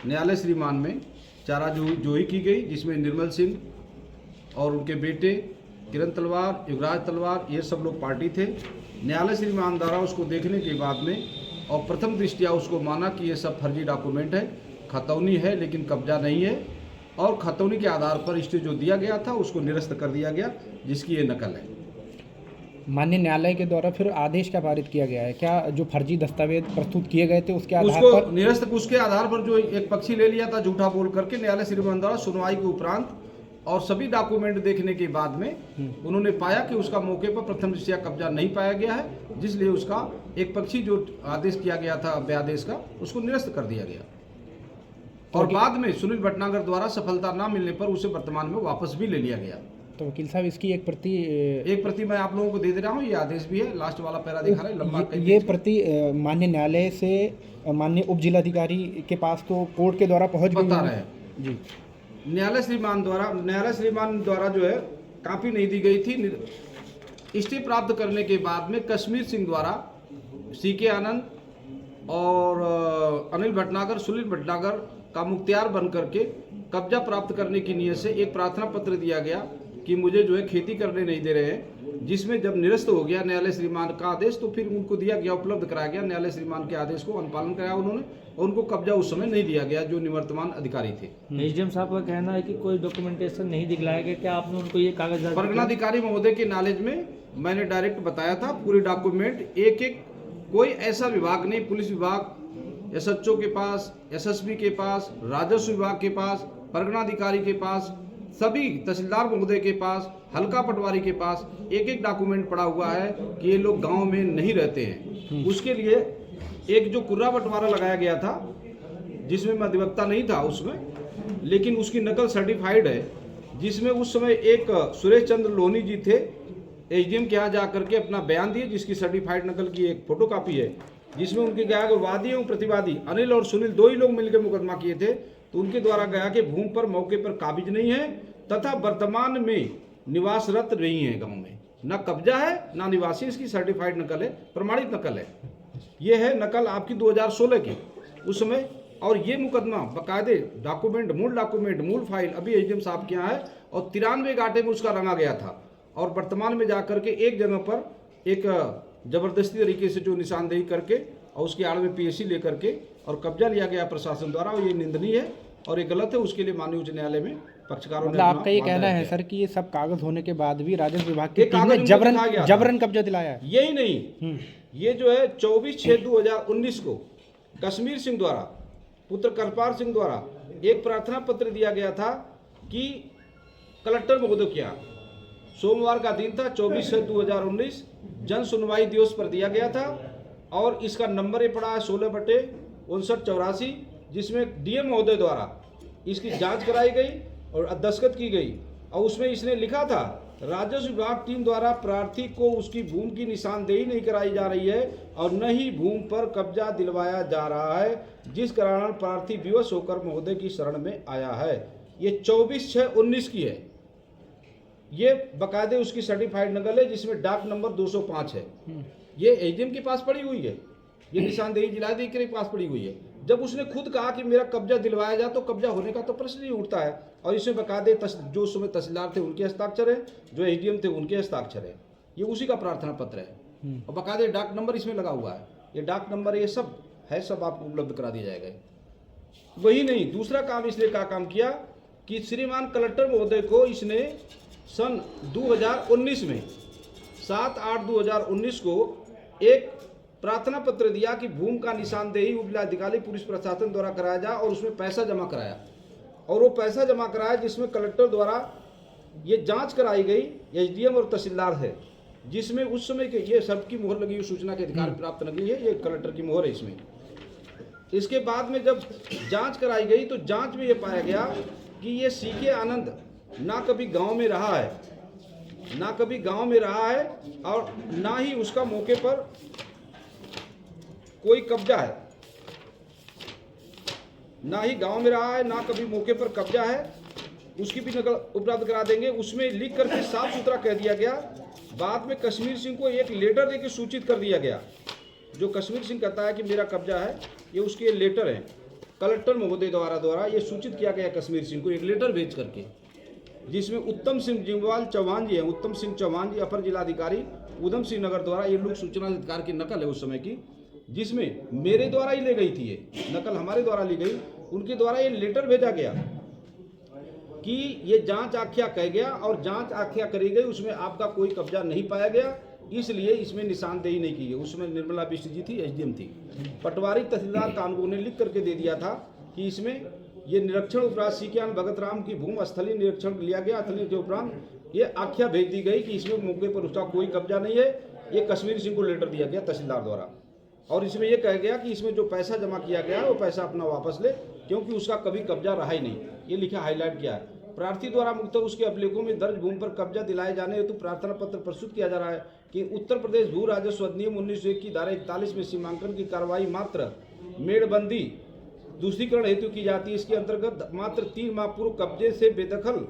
न्यायालय श्रीमान में चाराजोही की गई, जिसमें निर्मल सिंह और उनके बेटे किरण तलवार, युवराज तलवार, ये सब लोग पार्टी थे। न्यायालय श्रीमान द्वारा उसको देखने के बाद में और प्रथम दृष्टिया उसको माना कि ये सब फर्जी डॉक्यूमेंट है, खतौनी है लेकिन कब्जा नहीं है, और खतौनी के आधार पर स्टे जो दिया गया था उसको निरस्त कर दिया गया, जिसकी ये नकल है। माननीय न्यायालय के द्वारा फिर आदेश क्या पारित किया गया है? क्या जो फर्जी दस्तावेज प्रस्तुत किए गए थे उसके आधार उसको पर निरस्त, उसके आधार पर जो एक पक्षी ले लिया था झूठा बोल करके, न्यायालय श्रीमान द्वारा सुनवाई के उपरांत और सभी डॉक्यूमेंट देखने के बाद में उन्होंने पाया कि उसका मौके पर प्रथम दृष्टया कब्जा नहीं पाया गया है, जिसलिए उसका एक पक्षी जो आदेश किया गया था अध्यादेश का, उसको निरस्त कर दिया गया। और बाद में सुनील भटनागर द्वारा सफलता न मिलने पर उसे वर्तमान में वापस भी ले लिया गया। तो वकील साहब, इसकी एक प्रति मैं आप लोगों को दे रहा हूँ, ये आदेश भी है, लास्ट वाला पैरा दिखा रहा है, लंबा ये प्रति माननीय न्यायालय से माननीय उप जिलाधिकारी के पास तो कोर्ट के द्वारा पहुंच गई बता रहे हैं जी। न्यायालय श्रीमान द्वारा जो है कापी नहीं दी गई थी। स्टे प्राप्त करने के बाद में कश्मीर सिंह द्वारा CK आनंद और अनिल भटनागर, सुनील भटनागर का मुख्तियार बन करके कब्जा प्राप्त करने की नीयत से एक प्रार्थना पत्र दिया गया कि मुझे जो है खेती करने नहीं दे रहे हैं, जिसमें जब निरस्त हो गया न्यायालय श्रीमान का आदेश, तो फिर उनको दिया गया, उपलब्ध कराया गया, न्यायालय श्रीमान के आदेश को अनुपालन कराया उन्होंने, और उनको कब्जा उस समय नहीं दिया गया जो निवर्तमान अधिकारी थे। एसडीएम साहब का कहना है कि कोई डॉक्यूमेंटेशन नहीं दिखलाया गया, क्या आपने उनको ये कागज? परगनाधिकारी महोदय के नॉलेज में मैंने डायरेक्ट बताया था, पूरे डॉक्यूमेंट एक एक, कोई ऐसा विभाग नहीं, पुलिस विभाग, SHO के पास, SSB के पास, राजस्व विभाग के पास, परगनाधिकारी के पास, सभी तहसीलदार महोदय के पास, हल्का पटवारी के पास एक एक डॉक्यूमेंट पड़ा हुआ है कि ये लोग गांव में नहीं रहते हैं। उसके लिए एक जो कुर्रा बंटवारा लगाया गया था, जिसमें मैं अधिवक्ता नहीं था उसमें, लेकिन उसकी नकल सर्टिफाइड है, जिसमें उस समय एक सुरेश चंद्र लोहनी जी थे, SDM के यहाँ जा करके अपना बयान दिए, जिसकी सर्टिफाइड नकल की एक फोटोकॉपी है, जिसमें उनके गया कि वादी एवं प्रतिवादी अनिल और सुनील दो ही लोग मिलकर मुकदमा किए थे, तो उनके द्वारा गया कि भूमि पर मौके पर काबिज नहीं है तथा वर्तमान में निवासरत नहीं है, गांव में न कब्जा है ना निवासी, इसकी सर्टिफाइड नकल है, प्रमाणित नकल है। ये है नकल आपकी 2016 की उस समय, और ये मुकदमा बाकायदे डॉक्यूमेंट, मूल फाइल अभी SDM साहब के यहाँ है, और 93 गांठे में उसका रंगा गया था, और वर्तमान में जाकर के एक जगह पर एक जबरदस्ती तरीके से जो निशानदेही करके और उसके आड़ में PSC लेकर के और कब्जा लिया गया प्रशासन द्वारा, और ये निंदनीय है और ये गलत है। उसके लिए माननीय उच्च न्यायालय में पक्षकारों ने मतलब आपका ये अपना कहना वादा है किया। सर कि ये सब कागज होने के बाद भी राजस्व विभाग की ये टीम कागज ने उनको दिखाया गया था। जबरन कब्जा दिलाया है? यही नहीं, ये जो है 24/6/2019 को कश्मीर सिंह द्वारा, पुत्र करपाल सिंह द्वारा एक प्रार्थना पत्र दिया गया था कि कलेक्टर महोदय के यहाँ, सोमवार का दिन था 24/6/2019, जन सुनवाई दिवस पर दिया गया था और इसका नंबर ये पड़ा है 16/59/84, जिसमें डीएम महोदय द्वारा इसकी जांच कराई गई और दस्तखत की गई और उसमें इसने लिखा था राजस्व विभाग टीम द्वारा प्रार्थी को उसकी भूमि की निशानदेही नहीं कराई जा रही है और न ही भूमि पर कब्जा दिलवाया जा रहा है, जिस कारण प्रार्थी विवश होकर महोदय की शरण में आया है। ये 24/6/19 की है। ये बकायदे उसकी सर्टिफाइड नकल है जिसमें डाक नंबर 205 है। ये एसडीएम के पास पड़ी हुई है, ये निशानदेही जिलाधिकारी के पास पड़ी हुई है। जब उसने खुद कहा कि मेरा कब्जा दिलवाया जाए तो कब्जा होने का तो प्रश्न नहीं उठता है। और इसमें बकायदे जो उस समय तहसीलदार थे उनके हस्ताक्षर है, जो एसडीएम थे उनके हस्ताक्षर है, ये उसी का प्रार्थना पत्र है और बकायदे डाक नंबर इसमें लगा हुआ है। ये डाक नंबर ये सब है, सब आपको उपलब्ध करा दिया जाएगा। वही नहीं, दूसरा काम इसने क्या काम किया कि श्रीमान कलेक्टर महोदय को इसने सन 2019 में 7/8/2019 को एक प्रार्थना पत्र दिया कि भूमि का निशानदेही उपजिलाधिकारी पुलिस प्रशासन द्वारा कराया जाए और उसमें पैसा जमा कराया और वो पैसा जमा कराया जिसमें कलेक्टर द्वारा ये जांच कराई गई एसडीएम और तहसीलदार है, जिसमें उस समय के ये सबकी मोहर लगी हुई सूचना के अधिकार प्राप्त नकली है, ये कलेक्टर की मोहर है इसमें। इसके बाद में जब जांच कराई गई तो जांच में ये पाया गया कि ये सीके आनंद ना कभी गांव में रहा है, ना कभी गांव में रहा है और ना ही उसका मौके पर कोई कब्जा है, ना ही गांव में रहा है, ना कभी मौके पर कब्जा है। उसकी भी नकल उपलब्ध करा देंगे। उसमें लिख करके साफ सुथरा कह दिया गया। बाद में कश्मीर सिंह को एक लेटर देकर सूचित कर दिया गया। जो कश्मीर सिंह कहता है कि मेरा कब्जा है, ये उसके लेटर है। कलेक्टर महोदय द्वारा ये सूचित किया गया कश्मीर सिंह को एक लेटर भेज करके, जिसमें उत्तम सिंह जिम्वाल चौहान जी हैं, उत्तम सिंह चौहान जी अपर जिलाधिकारी उधम सिंह नगर द्वारा ये लोक सूचना अधिकार की नकल है उस समय की, जिसमें मेरे द्वारा ही ले गई थी, ये नकल हमारे द्वारा ली गई। उनके द्वारा ये लेटर भेजा गया कि ये जांच आख्या कह गया और जांच आख्या करी गई, उसमें आपका कोई कब्जा नहीं पाया गया, इसलिए इसमें निशानदेही नहीं की गई। उसमें निर्मला बिष्ट जी थी, एसडीएम थी। पटवारी तहसीलदार कानगो ने लिख करके दे दिया था कि इसमें ये निरीक्षण उपरांत सीके भगत राम की भूमि स्थलीय निरीक्षण लिया गया। स्थलीय के उपरांत ये आख्या भेज दी गई कि इसमें मौके पर उसका कोई कब्जा नहीं है। ये कश्मीर सिंह को लेटर दिया गया तहसीलदार द्वारा और इसमें यह कहा गया कि इसमें जो पैसा जमा किया गया है वो पैसा अपना वापस ले, क्योंकि उसका कभी कब्जा रहा ही नहीं। ये लिखा हाईलाइट किया है। प्रार्थी द्वारा मुक्त उसके अभिलेखों में दर्ज भूमि पर कब्जा दिलाए जाने हेतु प्रार्थना पत्र प्रस्तुत किया जा रहा है कि उत्तर प्रदेश भू राजस्व अधिनियम 1901 की धारा 41 में सीमांकन की कार्रवाई मात्र मेड़बंदी दूसरीकरण हेतु की जाती है। इसके अंतर्गत मात्र 3 माह पूर्व कब्जे से बेदखल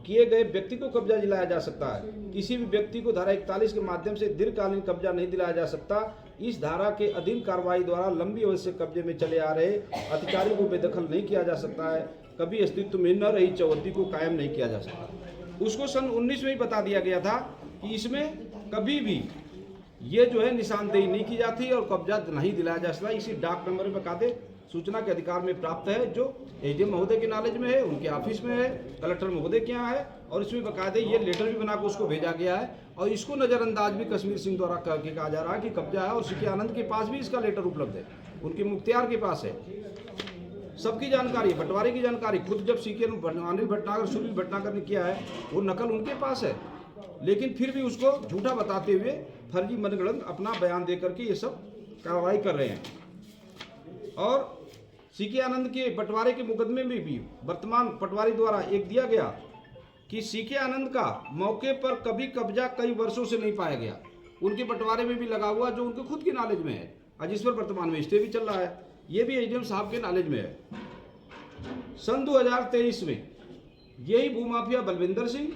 किए गए व्यक्ति को कब्जा दिलाया जा सकता है। किसी भी व्यक्ति को धारा 41 के माध्यम से दीर्घकालीन कब्जा नहीं दिलाया जा सकता। इस धारा के अधीन कार्रवाई द्वारा लंबी अवधि से कब्जे में चले आ रहे अधिकारी को बेदखल नहीं किया जा सकता है। कभी अस्तित्व में न रही चौहद्दी को कायम नहीं किया जा सकता। उसको सन 19 में ही बता दिया गया था कि इसमें कभी भी ये जो है निशानदेही नहीं की जाती और कब्जा नहीं दिलाया जा सकता। इसी डाक नंबर में बकायदे सूचना के अधिकार में प्राप्त है, जो एसडीएम महोदय के नॉलेज में है, उनके ऑफिस में है, कलेक्टर महोदय के यहाँ है और इसमें बकायदे ये लेटर भी बनाकर उसको भेजा गया है। और इसको नज़रअंदाज भी कश्मीर सिंह द्वारा करके कहा जा रहा है कि कब्जा है और सीके आनंद के पास भी इसका लेटर उपलब्ध है, उनके मुख्तियार के पास है। सबकी जानकारी, बंटवारे की जानकारी खुद जब सीके अनिल भटनागर सुनील भटनागर ने किया है वो नकल उनके पास है, लेकिन फिर भी उसको झूठा बताते हुए फर्जी मनगढ़ंत अपना बयान दे करके ये सब कार्रवाई कर रहे हैं। और सीके आनंद के बंटवारे के मुकदमे में भी वर्तमान पटवारी द्वारा एक दिया गया कि सीके आनंद का मौके पर कभी कब्जा कई वर्षों से नहीं पाया गया। उनके बंटवारे में भी लगा हुआ जो उनके खुद की नॉलेज में है और जिस पर वर्तमान में स्टे भी चल रहा है, ये भी एसडीएम साहब के नॉलेज में है। सन 2023 में यही भूमाफिया बलविंदर सिंह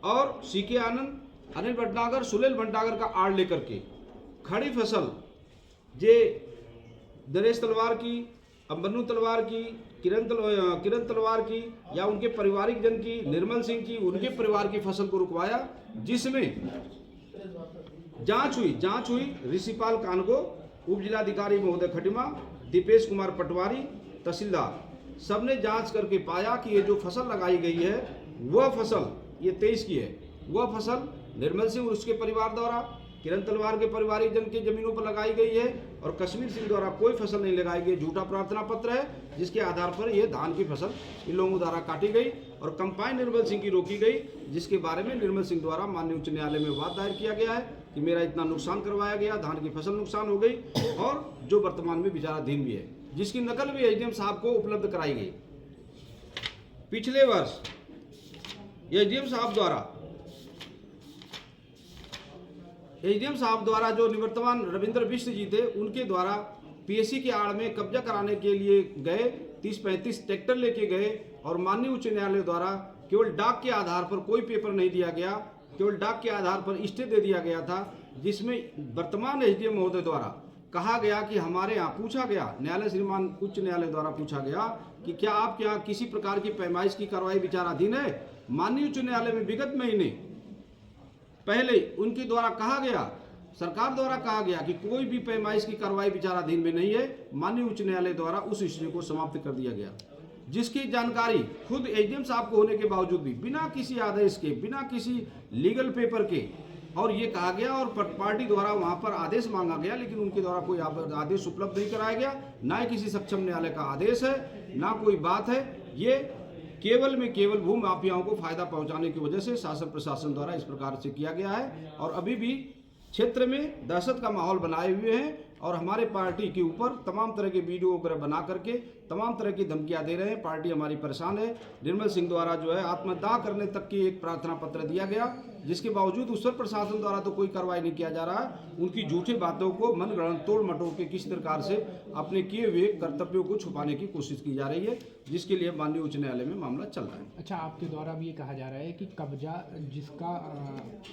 और सीके आनंद, अनिल भटनागर, सुनील भटनागर का आड़ लेकर के खड़ी फसल जे नरेश तलवार की, अम्बन्नू तलवार की, किरण तलवार की या उनके पारिवारिक जन की, निर्मल सिंह की, उनके परिवार की फसल को रुकवाया, जिसमें जांच हुई ऋषिपाल कानगो, उप जिलाधिकारी महोदय खटिमा, दीपेश कुमार पटवारी तहसीलदार, सबने जांच करके पाया कि ये जो फसल लगाई गई है वह फसल, ये 23 की है, वह फसल निर्मल सिंह और उसके परिवार द्वारा किरण तलवार के परिवारिकजन के जमीनों पर लगाई गई है और कश्मीर सिंह द्वारा कोई फसल नहीं लगाई गई। झूठा प्रार्थना पत्र है जिसके आधार पर यह धान की फसल इन लोगों द्वारा काटी गई और कंपाइन निर्मल सिंह की रोकी गई, जिसके बारे में निर्मल सिंह द्वारा माननीय उच्च न्यायालय में वाद दायर किया गया है कि मेरा इतना नुकसान करवाया गया, धान की फसल नुकसान हो गई और जो वर्तमान में विचाराधीन भी है, जिसकी नकल भी एसडीएम साहब को उपलब्ध कराई गई। पिछले वर्ष एसडीएम साहब द्वारा जो निवर्तमान रविंद्र बिष्ट जी थे, उनके द्वारा पीएससी के आड़ में कब्जा कराने के लिए गए 30-35 ट्रैक्टर लेके गए और माननीय उच्च न्यायालय द्वारा केवल डाक के आधार पर कोई पेपर नहीं दिया गया, केवल डाक के आधार पर स्टे दे दिया गया था, जिसमें वर्तमान एसडीएम महोदय द्वारा कहा गया कि हमारे यहाँ पूछा गया, न्यायालय श्रीमान उच्च न्यायालय द्वारा पूछा गया कि क्या आपके यहाँ किसी प्रकार की पैमाइश की कार्रवाई विचाराधीन है। माननीय उच्च न्यायालय में विगत महीने पहले उनके द्वारा कहा गया, सरकार द्वारा कहा गया कि कोई भी पैमाइश की कार्रवाई विचाराधीन में नहीं है। माननीय उच्च न्यायालय द्वारा उस स्टे को समाप्त कर दिया गया, जिसकी जानकारी खुद एसडीएम साहब को होने के बावजूद भी बिना किसी आदेश के, बिना किसी लीगल पेपर के, और ये कहा गया और पार्टी द्वारा वहां पर आदेश मांगा गया, लेकिन उनके द्वारा कोई आदेश उपलब्ध नहीं कराया गया, ना ही किसी सक्षम न्यायालय का आदेश है, ना कोई बात है। ये केवल में केवल भू माफियाओं को फायदा पहुंचाने की वजह से शासन प्रशासन द्वारा इस प्रकार से किया गया है और अभी भी क्षेत्र में दहशत का माहौल बनाए हुए हैं और हमारे पार्टी के ऊपर तमाम तरह के वीडियो वगैरह बना करके तमाम तरह की धमकियां दे रहे हैं। पार्टी हमारी परेशान है। निर्मल सिंह द्वारा जो है आत्मदाह करने तक की एक प्रार्थना पत्र दिया गया, जिसके बावजूद उस पर प्रशासन द्वारा तो कोई कार्रवाई नहीं किया जा रहा है। उनकी झूठी बातों को मनगढ़ंत तोड़ मटोड़ के किसी प्रकार से अपने किए हुए कर्तव्यों को छुपाने की कोशिश की जा रही है, जिसके लिए माननीय उच्च न्यायालय में मामला चल रहा है। अच्छा, आपके द्वारा भी ये कहा जा रहा है कि कब्जा जिसका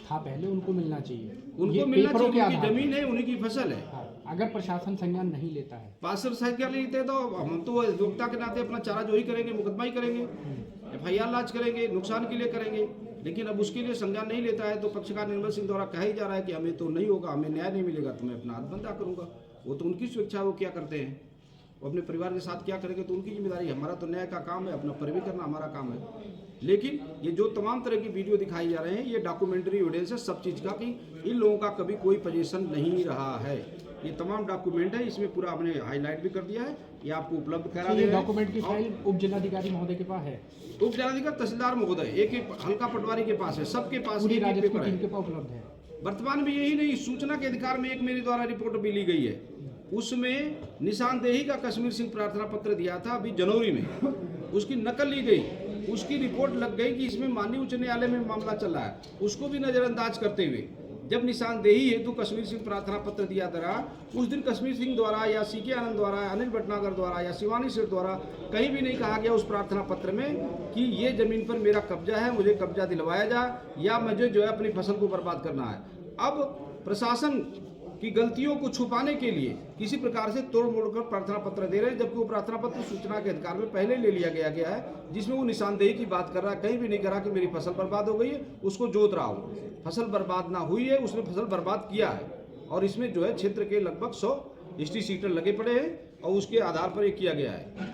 था पहले उनको मिलना चाहिए, उनको मिलना चाहिए, उनकी जमीन है, उन्हीं की फसल है। हाँ, अगर प्रशासन संज्ञान नहीं लेता है, पार्षद संज्ञान नहीं लेते तो हम तो उपभोक्ता के नाते अपना चारा जो ही करेंगे, मुकदमा ही करेंगे, एफआईआर लाज करेंगे, नुकसान के लिए करेंगे। लेकिन अब उसके लिए संज्ञान नहीं लेता है तो पक्षकार निर्मल सिंह द्वारा कहा ही जा रहा है कि हमें तो नहीं होगा, हमें न्याय नहीं मिलेगा तो मैं अपना हाथ बंदा करूंगा। वो तो उनकी स्वेच्छा, वो क्या करते हैं, वो अपने परिवार के साथ क्या करेंगे तो उनकी जिम्मेदारी है। हमारा तो न्याय का काम है, अपना पैरवी करना हमारा काम है। लेकिन ये जो तमाम तरह की वीडियो दिखाई जा रहे हैं, ये डॉक्यूमेंट्री एविडेंस है सब चीज़ का कि इन लोगों का कभी कोई पोजीशन नहीं रहा है। ये तमाम डॉक्यूमेंट है, इसमें पूरा हमने हाईलाइट भी कर दिया है, ये आपको उपलब्ध करा दिया है। डॉक्यूमेंट की फाइल उप जिलाधिकारी महोदय के पास है, उप जिलाधिकारी तहसीलदार महोदय एक हल्का पटवारी के पास है, सबके पास पूरी एक राजस्व पेपर टीम है। के पास उपलब्ध है। वर्तमान में यही नहीं, सूचना के अधिकार में एक मेरे द्वारा रिपोर्ट भी ली गई है, उसमें निशानदेही का कश्मीर सिंह प्रार्थना पत्र दिया था अभी जनवरी में, उसकी नकल ली गई, उसकी रिपोर्ट लग गई कि इसमें माननीय उच्च न्यायालय में मामला चल रहा है। उसको भी नजरअंदाज करते हुए जब निशानदेही हेतु कश्मीर सिंह प्रार्थना पत्र दिया था, उस दिन कश्मीर सिंह द्वारा या सीके आनंद द्वारा, अनिल भटनागर द्वारा या शिवानी सेठ द्वारा कहीं भी नहीं कहा गया उस प्रार्थना पत्र में कि ये जमीन पर मेरा कब्जा है, मुझे कब्जा दिलवाया जाए या मुझे जो है अपनी फसल को बर्बाद करना है। अब प्रशासन की गलतियों को छुपाने के लिए किसी प्रकार से तोड़ मोड़ कर प्रार्थना पत्र दे रहे हैं, जबकि वो प्रार्थना पत्र सूचना के अधिकार में पहले ले लिया गया है, जिसमें वो निशानदेही की बात कर रहा है। कहीं भी नहीं करा कि मेरी फसल बर्बाद हो गई है, उसको जोत रहा हो। फसल बर्बाद ना हुई है, उसने फसल बर्बाद किया है और इसमें जो है क्षेत्र के लगभग 100 हिस्ट्री सीटर लगे पड़े हैं और उसके आधार पर ये किया गया है।